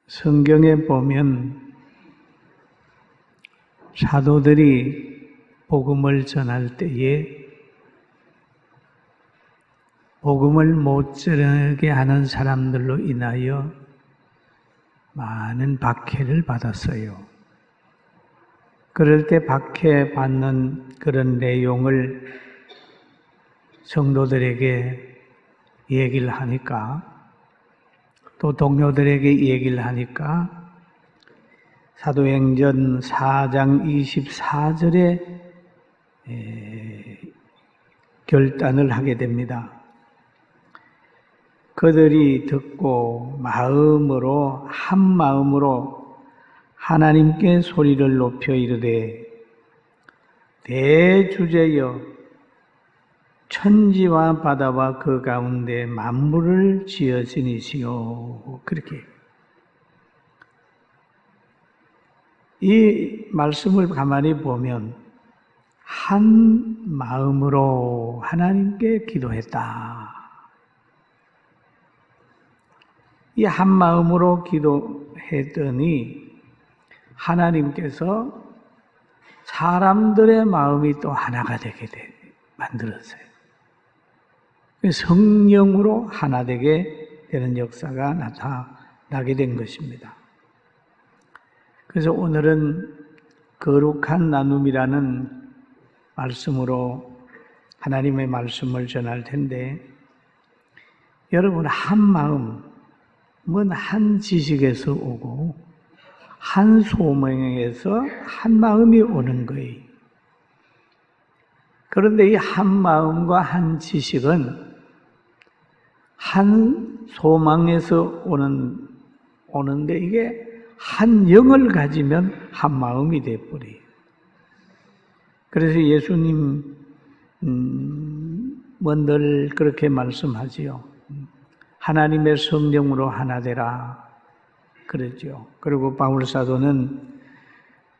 성경에 보면 사도들이 복음을 전할 때에 복음을 못 전하게 하는 사람들로 인하여 많은 박해를 받았어요. 그럴 때 박해받는 그런 내용을 성도들에게 얘기를 하니까 또 동료들에게 얘기를 하니까 사도행전 4장 24절에 결단을 하게 됩니다. 그들이 듣고 한 마음으로 하나님께 소리를 높여 이르되 대주제여 천지와 바다와 그 가운데 만물을 지으시니시오. 그렇게 이 말씀을 가만히 보면 한 마음으로 하나님께 기도했다. 이 한 마음으로 기도했더니 하나님께서 사람들의 마음이 또 하나가 되게 만들었어요. 성령으로 하나 되게 되는 역사가 나타나게 된 것입니다. 그래서 오늘은 거룩한 나눔이라는 말씀으로 하나님의 말씀을 전할 텐데, 여러분, 한 마음은 한 지식에서 오고 한 소명에서 한 마음이 오는 거예요. 그런데 이 한 마음과 한 지식은 한 소망에서 오는데 이게 한 영을 가지면 한 마음이 되어버려요. 그래서 예수님은 늘 그렇게 말씀하지요. 하나님의 성령으로 하나 되라 그러죠. 그리고 바울사도는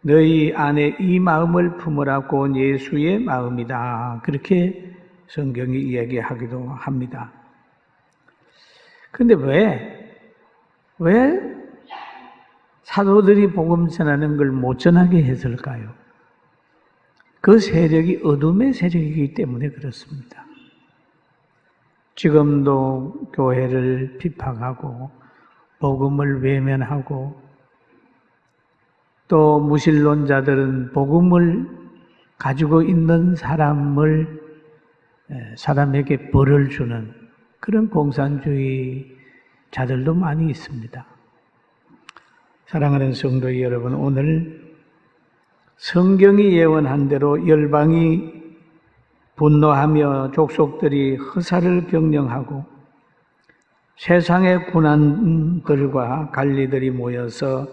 너희 안에 이 마음을 품으라고 예수의 마음이다. 그렇게 성경이 이야기하기도 합니다. 그런데 왜 사도들이 복음 전하는 걸 못 전하게 했을까요? 그 세력이 어둠의 세력이기 때문에 그렇습니다. 지금도 교회를 비판하고 복음을 외면하고 또 무신론자들은 복음을 가지고 있는 사람에게 벌을 주는 그런 공산주의자들도 많이 있습니다. 사랑하는 성도 여러분, 오늘 성경이 예언한 대로 열방이 분노하며 족속들이 허사를 경영하고 세상의 군안들과 관리들이 모여서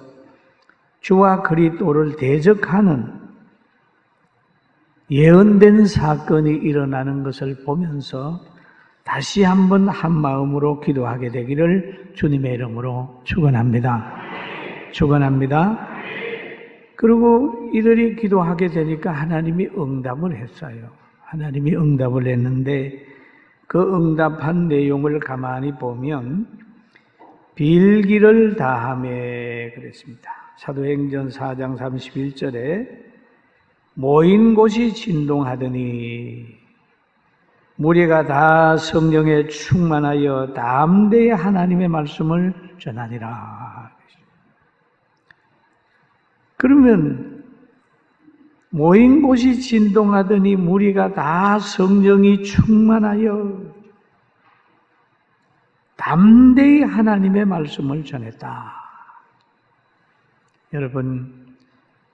주와 그리스도를 대적하는 예언된 사건이 일어나는 것을 보면서 다시 한번 한 마음으로 기도하게 되기를 주님의 이름으로 축원합니다. 축원합니다. 그리고 이들이 기도하게 되니까 하나님이 응답을 했어요. 하나님이 응답을 했는데 그 응답한 내용을 가만히 보면 빌기를 다하매 그랬습니다. 사도행전 4장 31절에 모인 곳이 진동하더니 무리가 다 성령에 충만하여 담대히 하나님의 말씀을 전하니라. 그러면 모인 곳이 진동하더니 무리가 다 성령이 충만하여 담대히 하나님의 말씀을 전했다. 여러분,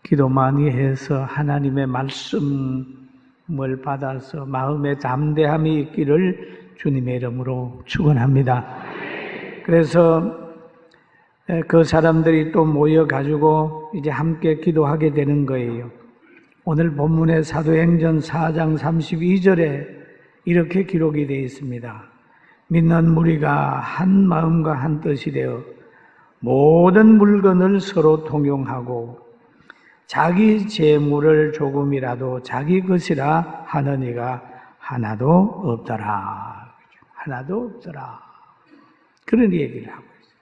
기도 많이 해서 하나님의 말씀을 받아서 마음에 담대함이 있기를 주님의 이름으로 축원합니다. 그래서 그 사람들이 또 모여가지고 이제 함께 기도하게 되는 거예요. 오늘 본문의 사도행전 4장 32절에 이렇게 기록이 되어 있습니다. 믿는 무리가 한 마음과 한 뜻이 되어 모든 물건을 서로 통용하고 자기 재물을 조금이라도 자기 것이라 하는 이가 하나도 없더라. 하나도 없더라. 그런 얘기를 하고 있어요.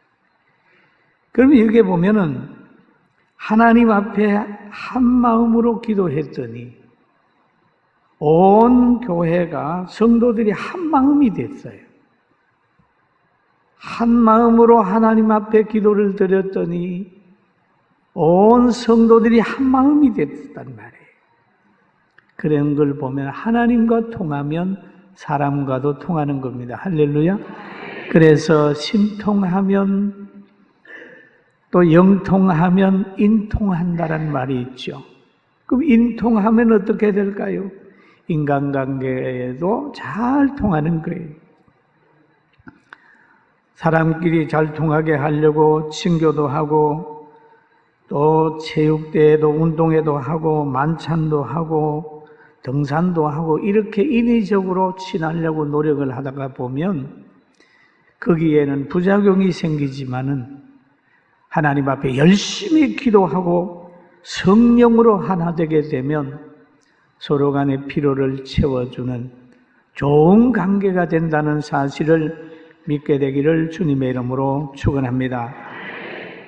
그러면 여기에 보면은 하나님 앞에 한 마음으로 기도했더니 온 교회가 성도들이 한 마음이 됐어요. 한 마음으로 하나님 앞에 기도를 드렸더니 온 성도들이 한 마음이 됐단 말이에요. 그런 걸 보면 하나님과 통하면 사람과도 통하는 겁니다. 할렐루야. 그래서 신통하면 또 영통하면 인통한다는 말이 있죠. 그럼 인통하면 어떻게 될까요? 인간관계에도 잘 통하는 거예요. 사람끼리 잘 통하게 하려고 친교도 하고 또 체육대회도 운동회도 하고 만찬도 하고 등산도 하고 이렇게 인위적으로 친하려고 노력을 하다가 보면 거기에는 부작용이 생기지만은 하나님 앞에 열심히 기도하고 성령으로 하나 되게 되면 서로 간의 필요를 채워주는 좋은 관계가 된다는 사실을 믿게 되기를 주님의 이름으로 축원합니다.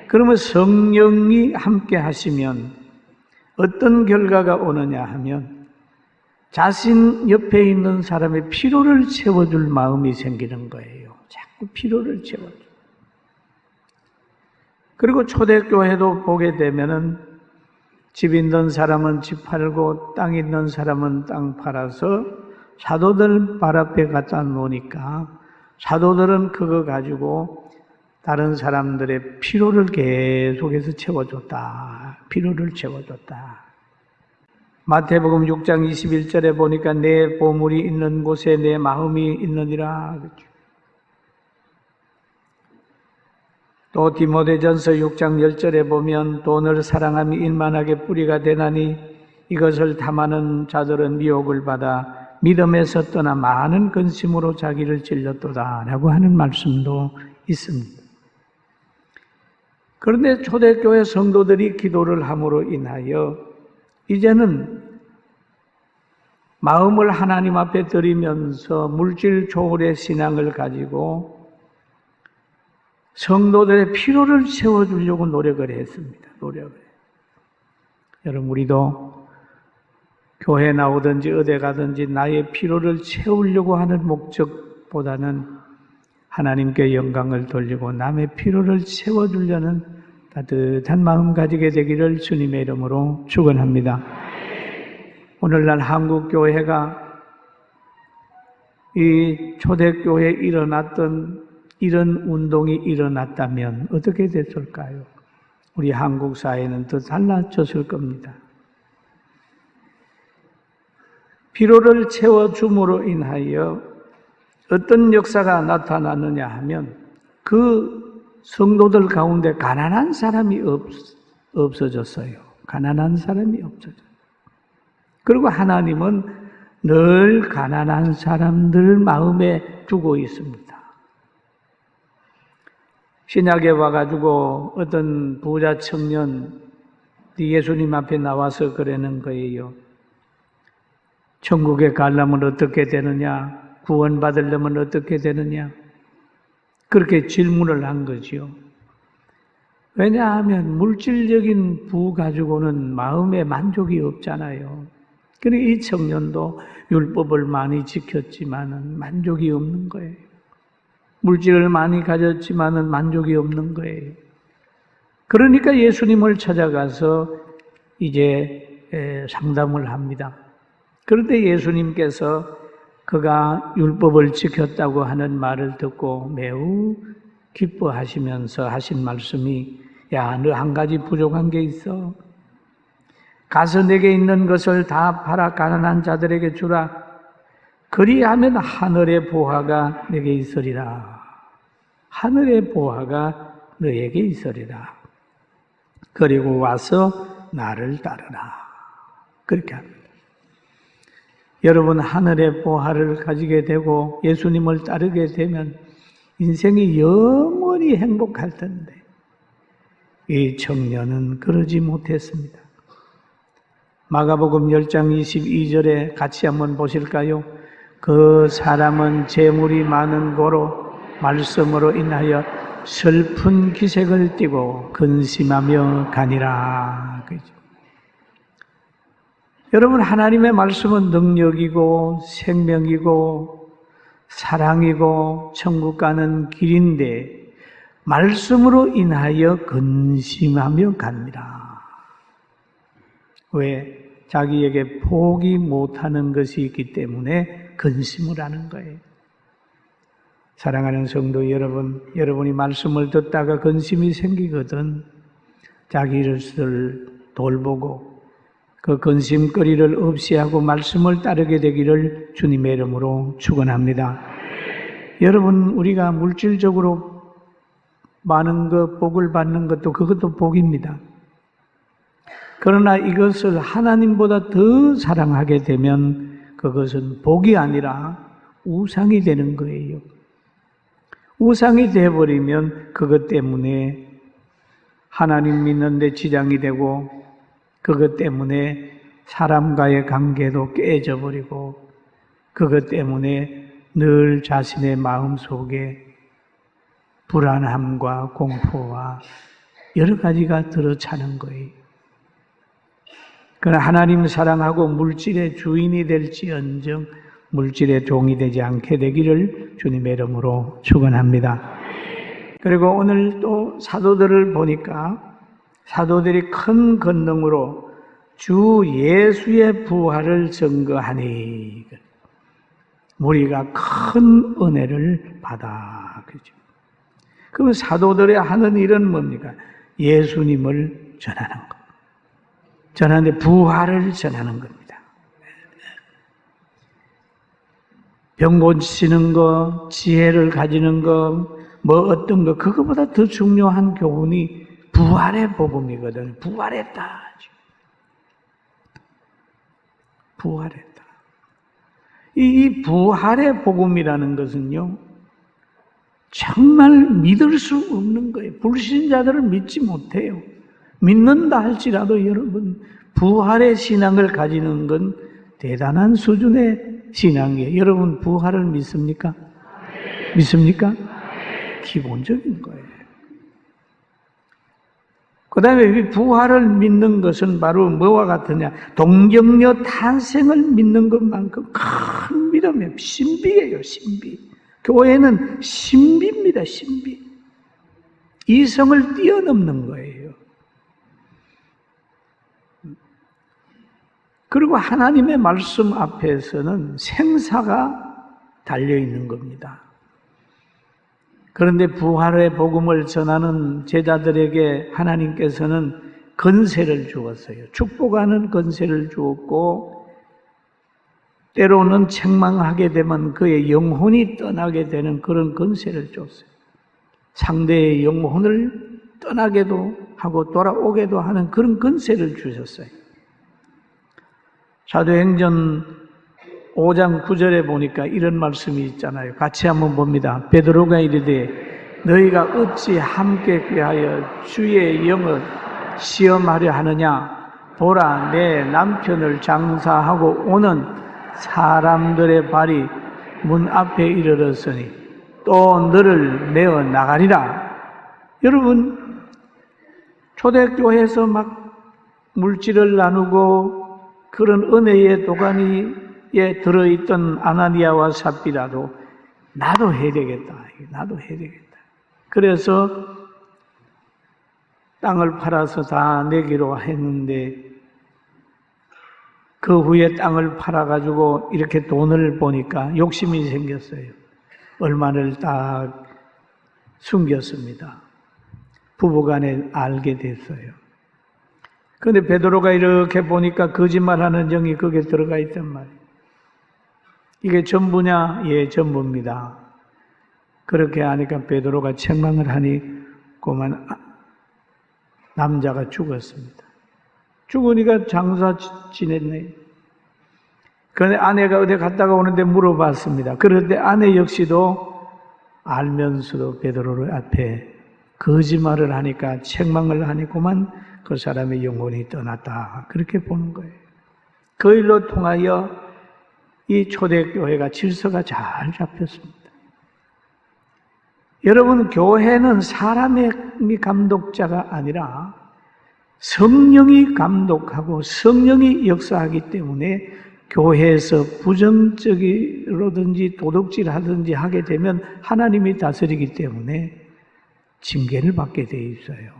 그러면 성령이 함께 하시면 어떤 결과가 오느냐 하면 자신 옆에 있는 사람의 필요를 채워줄 마음이 생기는 거예요. 자꾸 필요를 채워줘. 그리고 초대교회도 보게 되면은 집 있는 사람은 집 팔고 땅 있는 사람은 땅 팔아서 사도들 발 앞에 갖다 놓으니까 사도들은 그거 가지고 다른 사람들의 필요를 계속해서 채워줬다. 필요를 채워줬다. 마태복음 6장 21절에 보니까 내 보물이 있는 곳에 내 마음이 있느니라. 그렇죠. 또 디모데전서 6장 10절에 보면 돈을 사랑함이 일만하게 뿌리가 되나니 이것을 탐하는 자들은 미혹을 받아 믿음에서 떠나 많은 근심으로 자기를 찔렀도다 라고 하는 말씀도 있습니다. 그런데 초대교회 성도들이 기도를 함으로 인하여 이제는 마음을 하나님 앞에 드리면서 물질 초월의 신앙을 가지고 성도들의 필요를 채워주려고 노력을 했습니다. 여러분, 우리도 교회 나오든지 어디 가든지 나의 필요를 채우려고 하는 목적보다는 하나님께 영광을 돌리고 남의 필요를 채워주려는 따뜻한 마음 가지게 되기를 주님의 이름으로 축원합니다. 오늘날 한국교회가 이 초대교회에 일어났던 이런 운동이 일어났다면 어떻게 됐을까요? 우리 한국 사회는 더 달라졌을 겁니다. 필요를 채워줌으로 인하여 어떤 역사가 나타나느냐 하면 그 성도들 가운데 가난한 사람이 없어졌어요. 가난한 사람이 없어졌어요. 그리고 하나님은 늘 가난한 사람들 마음에 두고 있습니다. 신약에 와가지고 어떤 부자 청년이 예수님 앞에 나와서 그러는 거예요. 천국에 가려면 어떻게 되느냐? 구원받으려면 어떻게 되느냐? 그렇게 질문을 한 거지요. 왜냐하면 물질적인 부 가지고는 마음에 만족이 없잖아요. 그러니까 이 청년도 율법을 많이 지켰지만은 만족이 없는 거예요. 물질을 많이 가졌지만은 만족이 없는 거예요. 그러니까 예수님을 찾아가서 이제 상담을 합니다. 그런데 예수님께서 그가 율법을 지켰다고 하는 말을 듣고 매우 기뻐하시면서 하신 말씀이 야, 너 한 가지 부족한 게 있어. 가서 내게 있는 것을 다 팔아 가난한 자들에게 주라. 그리하면 하늘의 보화가 내게 있으리라. 하늘의 보화가 너에게 있으리라. 그리고 와서 나를 따르라. 그렇게 합니다. 여러분, 하늘의 보화를 가지게 되고 예수님을 따르게 되면 인생이 영원히 행복할 텐데 이 청년은 그러지 못했습니다. 마가복음 10장 22절에 같이 한번 보실까요? 그 사람은 재물이 많은 고로 말씀으로 인하여 슬픈 기색을 띠고 근심하며 가니라. 그죠? 여러분, 하나님의 말씀은 능력이고 생명이고 사랑이고 천국 가는 길인데 말씀으로 인하여 근심하며 갑니다. 왜? 자기에게 포기 못하는 것이 있기 때문에 근심을 하는 거예요. 사랑하는 성도 여러분, 여러분이 말씀을 듣다가 근심이 생기거든 자기를 돌보고 그 근심거리를 없이하고 말씀을 따르게 되기를 주님의 이름으로 축원합니다. 여러분, 우리가 물질적으로 많은 것, 복을 받는 것도 그것도 복입니다. 그러나 이것을 하나님보다 더 사랑하게 되면 그것은 복이 아니라 우상이 되는 거예요. 우상이 되어버리면 그것 때문에 하나님 믿는 데 지장이 되고 그것 때문에 사람과의 관계도 깨져버리고 그것 때문에 늘 자신의 마음속에 불안함과 공포와 여러 가지가 들어차는 거예요. 그러나 하나님 사랑하고 물질의 주인이 될지언정 물질의 종이 되지 않게 되기를 주님의 이름으로 축원합니다. 그리고 오늘 또 사도들을 보니까 사도들이 큰 권능으로 주 예수의 부활을 증거하니 우리가 큰 은혜를 받아. 그죠? 그럼 사도들이 하는 일은 뭡니까? 예수님을 전하는 것. 전하는데 부활을 전하는 겁니다. 병 고치는 거, 지혜를 가지는 거, 뭐 어떤 거, 그거보다 더 중요한 교훈이 부활의 복음이거든요. 부활했다. 부활했다. 이 부활의 복음이라는 것은요, 정말 믿을 수 없는 거예요. 불신자들은 믿지 못해요. 믿는다 할지라도 여러분, 부활의 신앙을 가지는 건 대단한 수준의 신앙이에요. 여러분, 부활을 믿습니까? 믿습니까? 기본적인 거예요. 그 다음에 이 부활을 믿는 것은 바로 뭐와 같으냐? 동정녀 탄생을 믿는 것만큼 큰 믿음이에요. 신비예요, 신비. 교회는 신비입니다, 신비. 이성을 뛰어넘는 거예요. 그리고 하나님의 말씀 앞에서는 생사가 달려있는 겁니다. 그런데 부활의 복음을 전하는 제자들에게 하나님께서는 권세를 주었어요. 축복하는 권세를 주었고 때로는 책망하게 되면 그의 영혼이 떠나게 되는 그런 권세를 줬어요. 상대의 영혼을 떠나게도 하고 돌아오게도 하는 그런 권세를 주셨어요. 사도행전 5장 9절에 보니까 이런 말씀이 있잖아요. 같이 한번 봅니다. 베드로가 이르되 너희가 어찌 함께 꾀하여 주의 영을 시험하려 하느냐? 보라, 내 남편을 장사하고 오는 사람들의 발이 문 앞에 이르렀으니 또 너를 내어 나가리라. 여러분, 초대교회에서 막 물질을 나누고 그런 은혜의 도가니에 들어있던 아나니아와 삽비라도 나도 해야 되겠다. 나도 해야 되겠다. 그래서 땅을 팔아서 다 내기로 했는데 그 후에 땅을 팔아가지고 이렇게 돈을 보니까 욕심이 생겼어요. 얼마를 딱 숨겼습니다. 부부간에 알게 됐어요. 그런데 베드로가 이렇게 보니까 거짓말하는 영이 거기에 들어가 있단 말이에요. 이게 전부냐? 예, 전부입니다. 그렇게 하니까 베드로가 책망을 하니 그만 남자가 죽었습니다. 죽으니까 장사 지냈네. 그런데 아내가 어디 갔다가 오는데 물어봤습니다. 그런데 아내 역시도 알면서도 베드로 앞에 거짓말을 하니까 책망을 하니까만 그 사람의 영혼이 떠났다. 그렇게 보는 거예요. 그 일로 통하여 이 초대교회가 질서가 잘 잡혔습니다. 여러분, 교회는 사람의 감독자가 아니라 성령이 감독하고 성령이 역사하기 때문에 교회에서 부정적이로든지 도둑질하든지 하게 되면 하나님이 다스리기 때문에 징계를 받게 돼 있어요.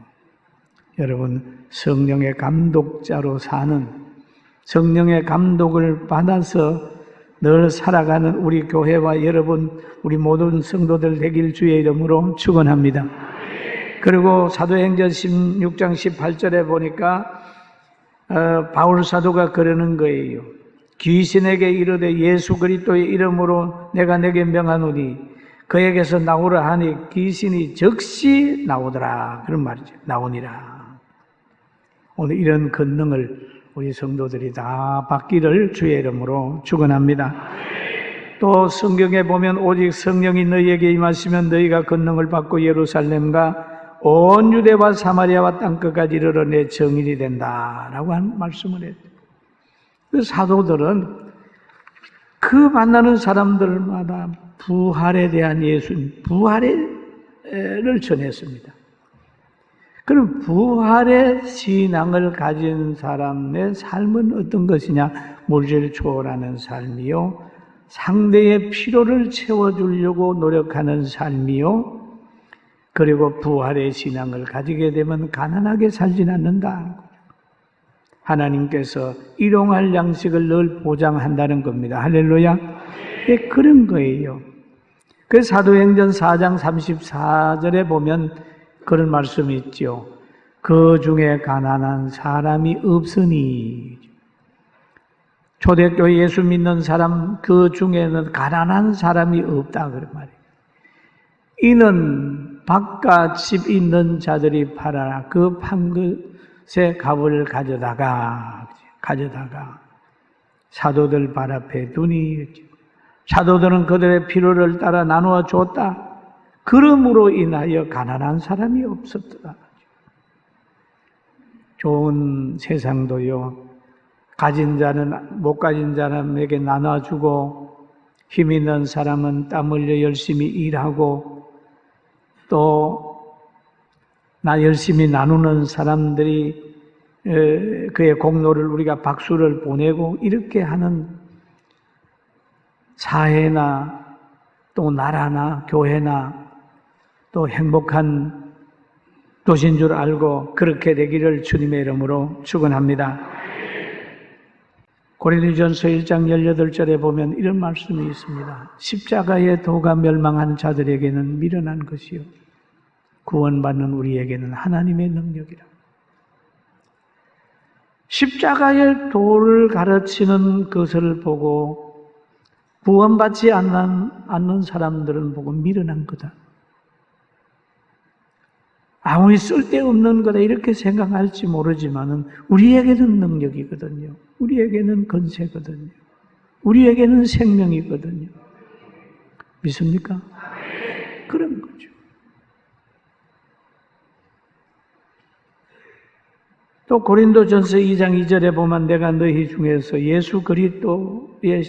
여러분, 성령의 감독자로 사는, 성령의 감독을 받아서 늘 살아가는 우리 교회와 여러분, 우리 모든 성도들 되길 주의 이름으로 축원합니다. 그리고 사도행전 16장 18절에 보니까 바울 사도가 그러는 거예요. 귀신에게 이르되 예수 그리스도의 이름으로 내가 내게 명하노니 그에게서 나오라 하니 귀신이 즉시 나오더라. 그런 말이죠. 나오니라. 오늘 이런 권능을 우리 성도들이 다 받기를 주의 이름으로 축원합니다. 또 성경에 보면 오직 성령이 너희에게 임하시면 너희가 권능을 받고 예루살렘과 온 유대와 사마리아와 땅끝까지 이르러 내 증인이 된다라고 한 말씀을 했죠. 그 사도들은 그 만나는 사람들마다 부활에 대한 부활을 전했습니다. 그럼 부활의 신앙을 가진 사람의 삶은 어떤 것이냐? 물질 초월하는 삶이요, 상대의 필요를 채워주려고 노력하는 삶이요, 그리고 부활의 신앙을 가지게 되면 가난하게 살진 않는다. 하나님께서 일용할 양식을 늘 보장한다는 겁니다. 할렐루야. 예, 그런 거예요. 그 사도행전 4장 34절에 보면 그런 말씀이 있죠. 그 중에 가난한 사람이 없으니. 초대교회 예수 믿는 사람 그 중에는 가난한 사람이 없다 그런 말이에요. 이는 바깥 집 있는 자들이 팔아라. 그 판 것의 값을 가져다가 사도들 발 앞에 두니, 사도들은 그들의 필요를 따라 나누어 줬다. 그러므로 인하여 가난한 사람이 없었더라. 좋은 세상도요, 가진 자는 못 가진 사람에게 나눠주고, 힘 있는 사람은 땀 흘려 열심히 일하고, 또 나 열심히 나누는 사람들이 그의 공로를 우리가 박수를 보내고, 이렇게 하는 사회나 또 나라나 교회나 또 행복한 도시인 줄 알고 그렇게 되기를 주님의 이름으로 축원합니다. 고린도전서 1장 18절에 보면 이런 말씀이 있습니다. 십자가의 도가 멸망한 자들에게는 미련한 것이요 구원받는 우리에게는 하나님의 능력이라. 십자가의 도를 가르치는 것을 보고 구원받지 않는 사람들은 보고 미련한 거다. 아무리 쓸데없는 거다 이렇게 생각할지 모르지만은 우리에게는 능력이거든요. 우리에게는 건세거든요. 우리에게는 생명이거든요. 믿습니까? 그런 거죠. 또 고린도전서 2장 2절에 보면 내가 너희 중에서 예수 그리스도의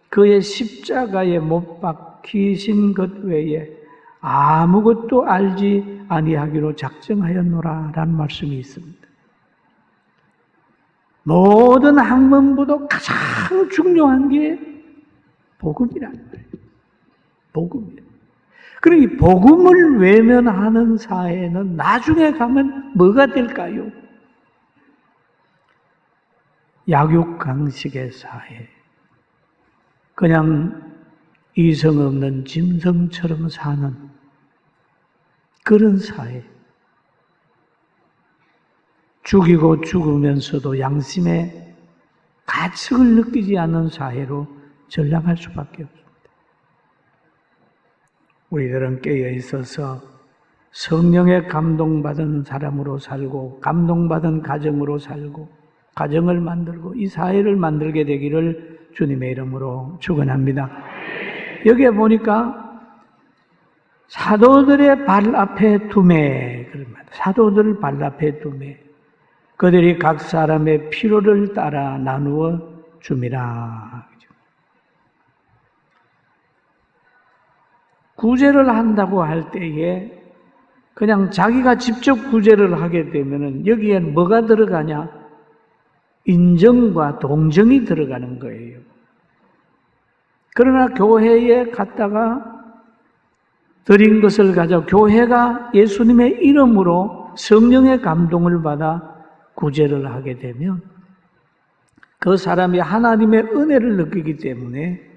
그의 십자가에 못 박히신 것 외에 아무것도 알지 아니하기로 작정하였노라 라는 말씀이 있습니다. 모든 학문보다 가장 중요한 게 복음이라는 거예요. 복음이에요. 그리고 이 복음을 외면하는 사회는 나중에 가면 뭐가 될까요? 약육강식의 사회. 그냥 이성 없는 짐승처럼 사는 그런 사회. 죽이고 죽으면서도 양심의 가책을 느끼지 않는 사회로 전락할 수밖에 없습니다. 우리들은 깨어 있어서 성령의 감동받은 사람으로 살고 감동받은 가정으로 살고 가정을 만들고 이 사회를 만들게 되기를 주님의 이름으로 축원합니다. 여기에 보니까 사도들의 발 앞에 두매, 사도들 발 앞에 두매, 그들이 각 사람의 필요를 따라 나누어 줌이라. 구제를 한다고 할 때에 그냥 자기가 직접 구제를 하게 되면은 여기엔 뭐가 들어가냐? 인정과 동정이 들어가는 거예요. 그러나 교회에 갔다가 드린 것을 가져 교회가 예수님의 이름으로 성령의 감동을 받아 구제를 하게 되면 그 사람이 하나님의 은혜를 느끼기 때문에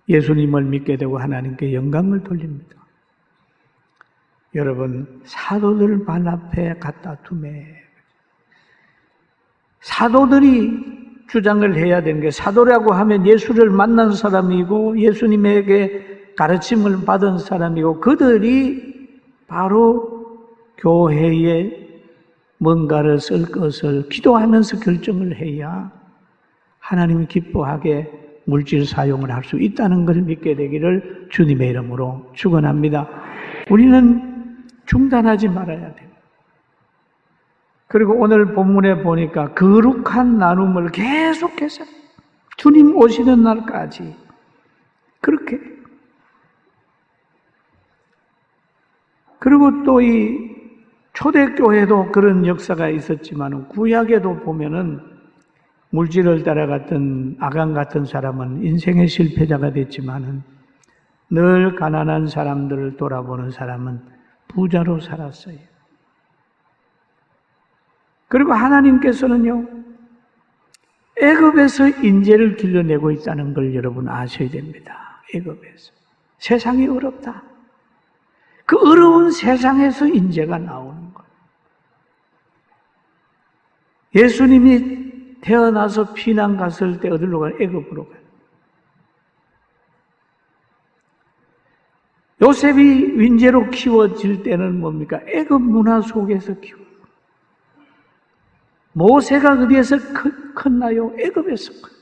예수님을 믿게 되고 하나님께 영광을 돌립니다. 여러분, 사도들 발 앞에 갖다 두매. 사도들이 주장을 해야 되는 게, 사도라고 하면 예수를 만난 사람이고 예수님에게 가르침을 받은 사람이고 그들이 바로 교회에 뭔가를 쓸 것을 기도하면서 결정을 해야 하나님이 기뻐하게 물질 사용을 할 수 있다는 것을 믿게 되기를 주님의 이름으로 축원합니다. 우리는 중단하지 말아야 돼요. 그리고 오늘 본문에 보니까 거룩한 나눔을 계속해서 주님 오시는 날까지 그렇게. 그리고 또 이 초대교회도 그런 역사가 있었지만 구약에도 보면은 물질을 따라갔던 아간 같은 사람은 인생의 실패자가 됐지만은 늘 가난한 사람들을 돌아보는 사람은 부자로 살았어요. 그리고 하나님께서는요, 애굽에서 인재를 길러내고 있다는 걸 여러분 아셔야 됩니다. 애굽에서. 세상이 어렵다. 그 어려운 세상에서 인재가 나오는 거예요. 예수님이 태어나서 피난 갔을 때 어디로 가요? 애굽으로 가요. 요셉이 윈제로 키워질 때는 뭡니까? 애굽 문화 속에서 키워요. 모세가 어디에서 컸나요? 애굽에서 컸어요.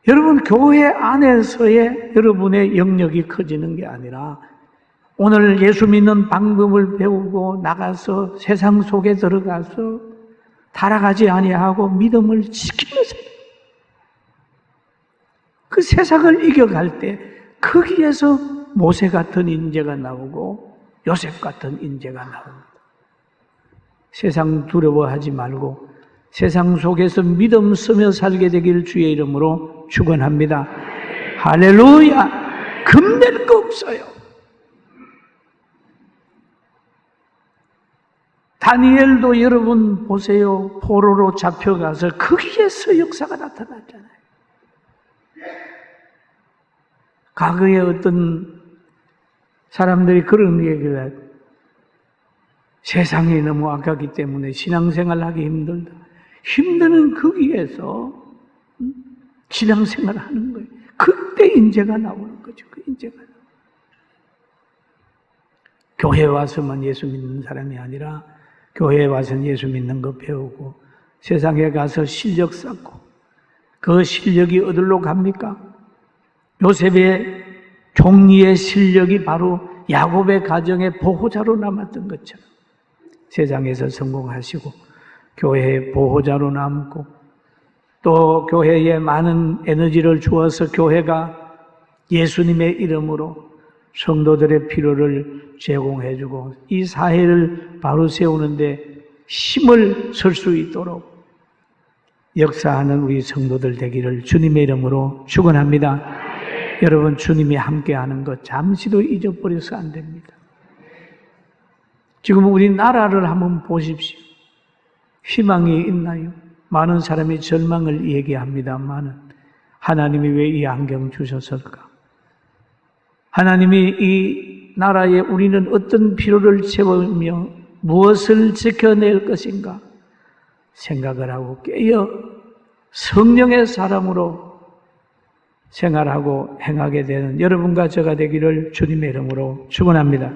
여러분, 교회 안에서의 여러분의 영역이 커지는 게 아니라 오늘 예수 믿는 방법을 배우고 나가서 세상 속에 들어가서 타락하지 아니하고 믿음을 지키면서 그 세상을 이겨갈 때 거기에서 모세 같은 인재가 나오고 요셉 같은 인재가 나옵니다. 세상 두려워하지 말고 세상 속에서 믿음 쓰며 살게 되길 주의 이름으로 축원합니다. 할렐루야! 겁낼 거 없어요. 다니엘도 여러분 보세요. 포로로 잡혀가서 거기에서 역사가 나타났잖아요. 과거에 어떤 사람들이 그런 얘기를 해요. 세상이 너무 악하기 때문에 신앙생활하기 힘들다. 힘드는 거기에서 신앙생활 하는 거예요. 그때 인재가 나오는 거죠. 그 인재가. 교회 와서만 예수 믿는 사람이 아니라 교회에 와서는 예수 믿는 거 배우고 세상에 가서 실력 쌓고 그 실력이 어디로 갑니까? 요셉의 종리의 실력이 바로 야곱의 가정의 보호자로 남았던 것처럼 세상에서 성공하시고 교회의 보호자로 남고 또 교회에 많은 에너지를 주어서 교회가 예수님의 이름으로 성도들의 필요를 제공해주고 이 사회를 바로 세우는데 힘을 쓸 수 있도록 역사하는 우리 성도들 되기를 주님의 이름으로 축원합니다. 여러분, 주님이 함께하는 것 잠시도 잊어버려서 안 됩니다. 지금 우리 나라를 한번 보십시오. 희망이 있나요? 많은 사람이 절망을 얘기합니다만 하나님이 왜 이 안경 주셨을까? 하나님이 이 나라에 우리는 어떤 필요를 채우며 무엇을 지켜낼 것인가 생각을 하고 깨어 성령의 사람으로 생활하고 행하게 되는 여러분과 저가 되기를 주님의 이름으로 축원합니다.